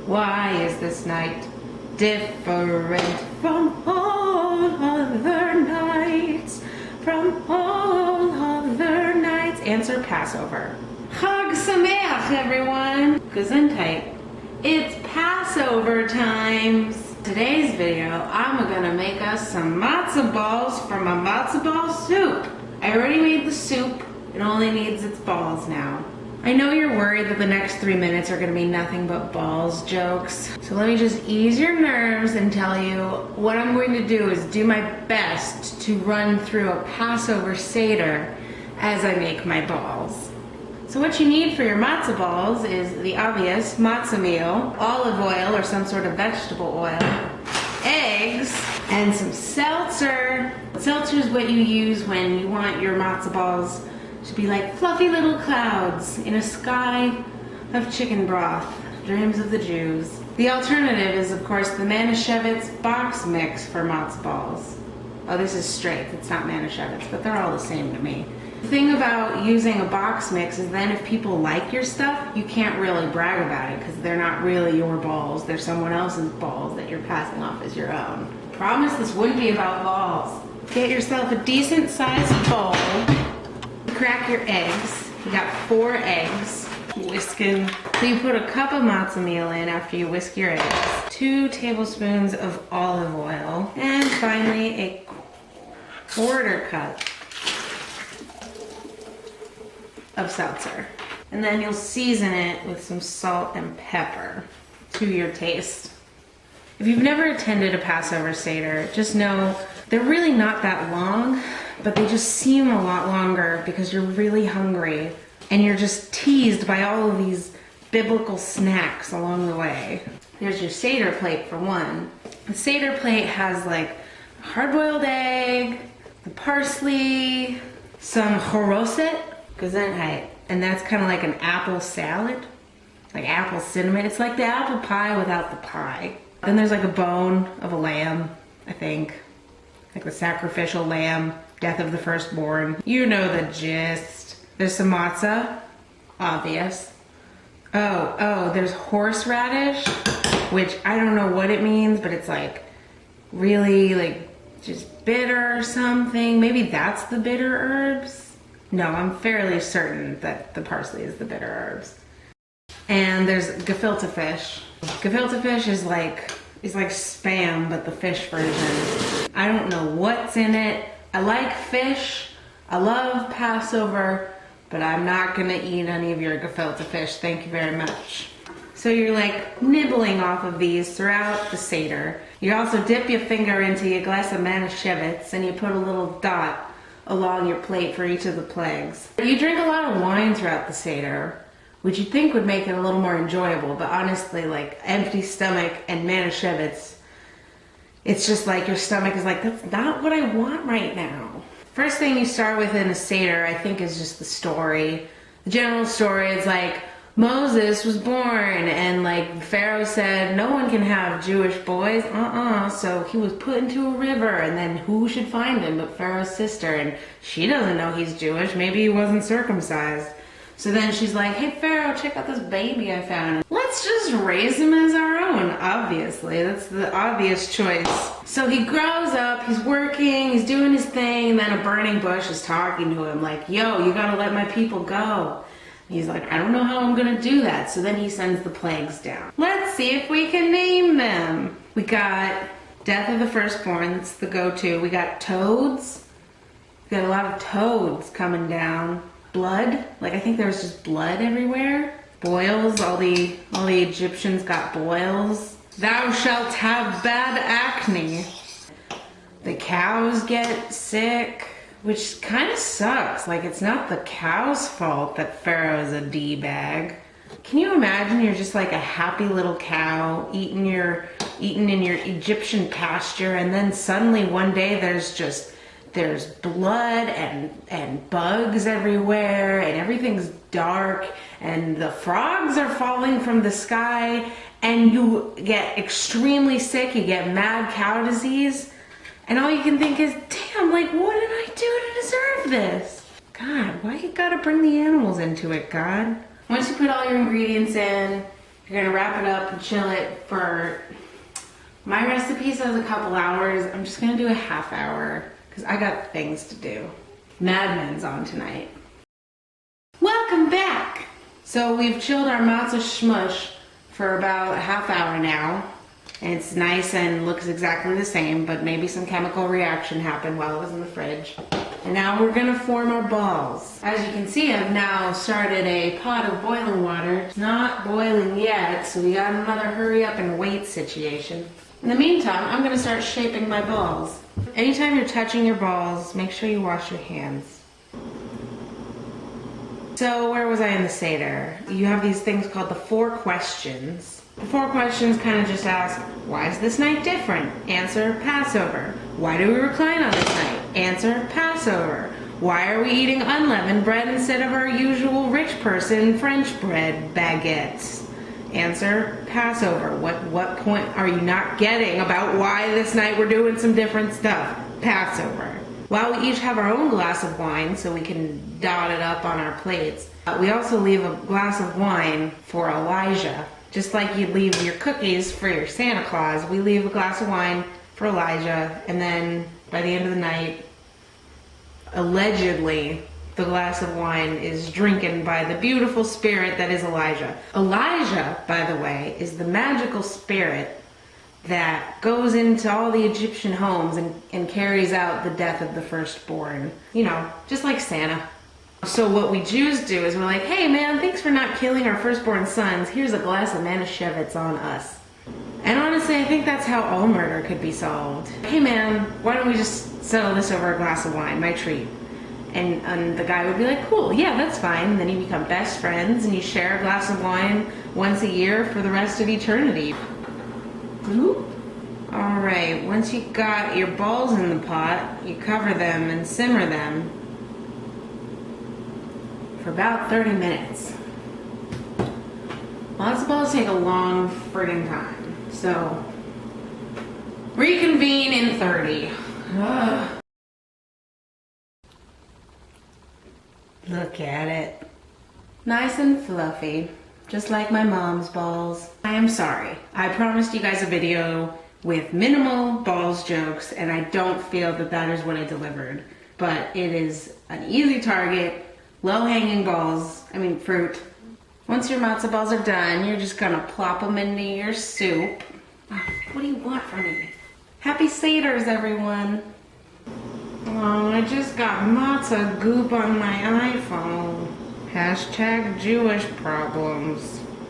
Why is this night different from all other nights? From all other nights. Answer Passover. Chag Sameach, everyone. Gesundheit. It's Passover times. Today's video, I'm gonna make us some matzo balls from a matzo ball soup. I already made the soup. It only needs its balls now. I know you're worried that the next 3 minutes are gonna be nothing but balls jokes. So let me just ease your nerves and tell you what I'm going to do is do my best to run through a Passover Seder as I make my balls. So what you need for your matzo balls is the obvious matzo meal, olive oil or some sort of vegetable oil, eggs, and some seltzer. Seltzer is what you use when you want your matzo balls to be like fluffy little clouds in a sky of chicken broth, dreams of the Jews. The alternative is, of course, the Manischewitz box mix for matzo balls. Oh, this is straight, it's not Manischewitz, but they're all the same to me. The thing about using a box mix is then if people like your stuff, you can't really brag about it because they're not really your balls, they're someone else's balls that you're passing off as your own. Promise this wouldn't be about balls. Get yourself a decent sized bowl. Crack your eggs. You got 4 eggs. Whisking. So you put a cup of matzo meal in after you whisk your eggs. 2 tablespoons of olive oil. And finally a 1/4 cup of seltzer. And then you'll season it with some salt and pepper to your taste. If you've never attended a Passover Seder, just know they're really not that long, but they just seem a lot longer because you're really hungry and you're just teased by all of these biblical snacks along the way. There's your Seder plate for one. The Seder plate has like a hard-boiled egg, the parsley, some choroset, Gesundheit, and that's kind of like an apple salad, like apple cinnamon. It's like the apple pie without the pie. Then there's like a bone of a lamb, I think, like the sacrificial lamb, death of the firstborn. You know the gist. There's some matzah, obvious. Oh, there's horseradish, which I don't know what it means, but it's like really like just bitter or something. Maybe that's the bitter herbs. No, I'm fairly certain that the parsley is the bitter herbs. And there's gefilte fish. Gefilte fish is like spam, but the fish version. I don't know what's in it. I like fish. I love Passover, but I'm not gonna eat any of your gefilte fish. Thank you very much. So you're like nibbling off of these throughout the Seder. You also dip your finger into your glass of Manischewitz and you put a little dot along your plate for each of the plagues. You drink a lot of wine throughout the Seder, which you think would make it a little more enjoyable, but honestly, like empty stomach and Manischewitz, it's just like your stomach is like, that's not what I want right now. First thing you start with in a Seder, I think, is just the story. The general story is like, Moses was born and like Pharaoh said, no one can have Jewish boys, so he was put into a river and then who should find him but Pharaoh's sister, and she doesn't know he's Jewish, maybe he wasn't circumcised. So then she's like, hey Pharaoh, check out this baby I found. Let's just raise him as our own, obviously. That's the obvious choice. So he grows up, he's working, he's doing his thing, and then a burning bush is talking to him like, yo, you gotta let my people go. He's like, I don't know how I'm gonna do that. So then he sends the plagues down. Let's see if we can name them. We got death of the firstborn, that's the go-to. We got toads. We got a lot of toads coming down. Blood, like I think there was just blood everywhere. Boils, all the Egyptians got boils. Thou shalt have bad acne. The cows get sick, which kind of sucks. Like it's not the cow's fault that Pharaoh is a D-bag. Can you imagine you're just like a happy little cow eating in your Egyptian pasture, and then suddenly one day there's blood and bugs everywhere and everything's dark and the frogs are falling from the sky and you get extremely sick, you get mad cow disease, and all you can think is, damn, like what did I do to deserve this? God, why you gotta bring the animals into it, God? Once you put all your ingredients in, You're gonna wrap it up and chill it for, my recipe says a couple hours. I'm just gonna do a half hour because I got things to do. Mad Men's on tonight. Welcome back! So we've chilled our matzo shmush for about a half hour now. And it's nice and looks exactly the same, but maybe some chemical reaction happened while it was in the fridge. And now we're gonna form our balls. As you can see, I've now started a pot of boiling water. It's not boiling yet, so we got another hurry up and wait situation. In the meantime, I'm gonna start shaping my balls. Anytime you're touching your balls, make sure you wash your hands. So where was I in the Seder? You have these things called the 4 questions. The 4 questions kind of just ask, why is this night different? Answer, Passover. Why do we recline on this night? Answer, Passover. Why are we eating unleavened bread instead of our usual rich person French bread baguettes? Answer, Passover. What point are you not getting about why this night we're doing some different stuff? Passover. While we each have our own glass of wine so we can dot it up on our plates, we also leave a glass of wine for Elijah. Just like you'd leave your cookies for your Santa Claus, we leave a glass of wine for Elijah, and then by the end of the night, allegedly, the glass of wine is drinking by the beautiful spirit that is Elijah. Elijah, by the way, is the magical spirit that goes into all the Egyptian homes and carries out the death of the firstborn. You know, just like Santa. So what we Jews do is we're like, hey man, thanks for not killing our firstborn sons. Here's a glass of Manischewitz on us. And honestly, I think that's how all murder could be solved. Hey man, why don't we just settle this over a glass of wine, my treat? And the guy would be like, cool, yeah, that's fine. And then you become best friends and you share a glass of wine once a year for the rest of eternity. Ooh. All right, once you got your balls in the pot, you cover them and simmer them for about 30 minutes. Matzo balls take a long friggin' time, so reconvene in 30. Ugh. Look at it. Nice and fluffy, just like my mom's balls. I am sorry. I promised you guys a video with minimal balls jokes, and I don't feel that that is what I delivered. But it is an easy target, low-hanging balls, fruit. Once your matzo balls are done, you're just gonna plop them into your soup. Oh, what do you want from me? Happy Seders, everyone. Oh, I just got matzo goop on my iPhone. Hashtag Jewish problems.